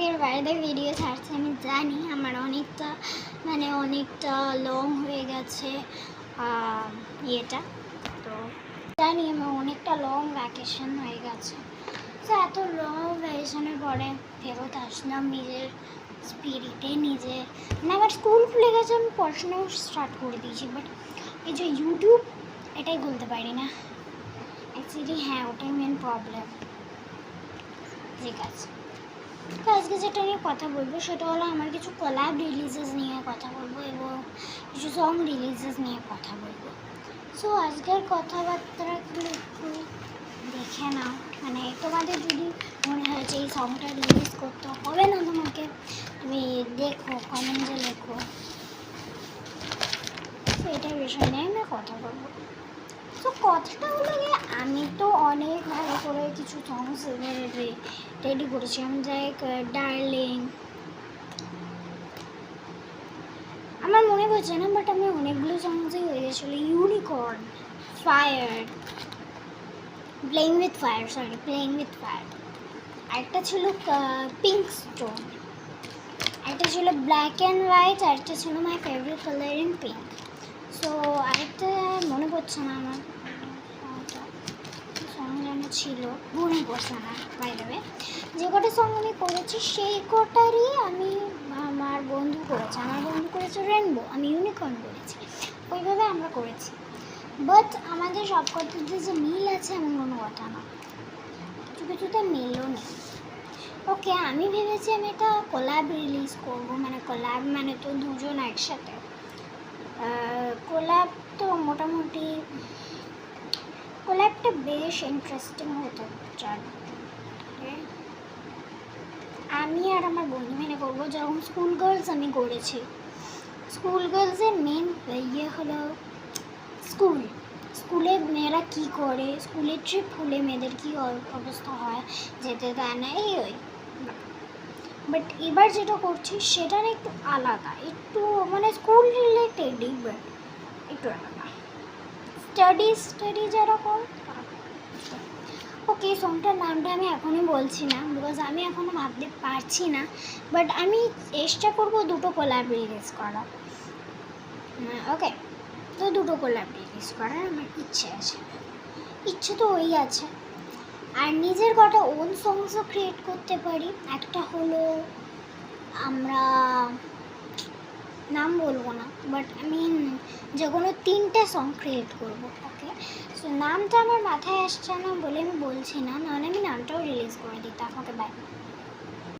এর বাইরে ভিডিও ছাড়ছি আমি জানি, আমার অনেকটা লং হয়ে গেছে ইয়েটা। তো জানি আমার অনেকটা লং ভ্যাকেশন হয়ে গেছে। তো এত লং ভ্যাকেশনের পরে ফেরত আসলাম নিজের স্পিরিটে, আমার স্কুল খুলে গেছে, আমি পড়াশোনাও স্টার্ট করে দিয়েছি, বাট এই যে ইউটিউব এটাই বলতে পারি না অ্যাকচুয়ালি। হ্যাঁ, ওটাই মেন প্রবলেম। ঠিক আছে, তো আজকে যেটা নিয়ে কথা বলবো সেটা হলো আমার কিছু কোলাব রিলিজেস নিয়ে কথা বলবো এবং কিছু সং রিলিজেস নিয়ে কথা বলবো। সো আজকের কথাবার্তাগুলো একটু দেখে নাও, তোমাদের যদি মনে হয় যে এই সংটা রিলিজ করতে হবে না তোমাকে, তুমি দেখো, কমেন্টে লেখো। তো এটার বিষয় নিয়ে আমরা কথা বলবো। তো কথাটা হলো গিয়ে, আমি তো অনেক ভালো করে কিছু সংস রেডি করেছি। আমি লাইক ডার্লিং, আমার মনে পড়ছে না, বাট আমি অনেকগুলো সংসই হয়ে গেছিলো। Unicorn, fire, playing with fire, আরেকটা ছিল পিঙ্ক স্টোন, একটা ছিল ব্ল্যাক অ্যান্ড হোয়াইট, আরেকটা ছিল my favourite colour in pink. So আরেকটা মনে পড়ছে না আমার সং যেন ছিল, মনে পড়ছে না। বাই দ্য ওয়ে, যে কটা সং আমি করেছি সেই কটারই আমার বন্ধু করেছে রেনবো, আমি ইউনিকর্ন করেছি। ওইভাবে আমরা করেছি, বাট আমাদের সব কটাতে যে মিল আছে এমন কোনো কথা না, কিছু কিছুতে মিলও নেই। ওকে, আমি ভেবেছি আমি একটা কোলাব রিলিজ করবো, কোলাব তো দুজন একসাথে। কোলাব তো মোটামুটি কোলাবটা বেশ ইন্টারেস্টিং হতে চায়। আমি আর আমার বন্ধু মিলে করবো, যেরকম স্কুল গার্লস আমি করেছি। স্কুল গার্লসের মেন ইয়ে হলো স্কুলে মেয়েরা কী করে, স্কুলের ট্রিপ হলে মেয়েদের কী অবস্থা হয়, যেতে দেয় না, ওই। বাট এবার যেটা করছি সেটা না একটু আলাদা, একটু স্কুল রিলেটেডই, বাট একটু আলাদা। স্টাডি যারা করে। ওকে, সংটার নামটা আমি এখনই বলছি না, বিকজ আমি এখনও ভাবতে পারছি না, বাট আমি চেষ্টা করবো দুটো কোলাব রিলিজ করা। ওকে, তো দুটো কোলাব রিলিজ করার আমার ইচ্ছে তো ওই আছে। আর নিজের কটা ওন সংসও ক্রিয়েট করতে পারি। একটা হলো, আমরা নাম বলবো না, বাট আমি যে কোনো 3টে সং ক্রিয়েট করবো। ওকে, সো নামটা আমার মাথায় আসছে না বলে আমি বলছি না, নাহলে আমি নামটাও রিলিজ করে দিতাম। ওকে, বাই।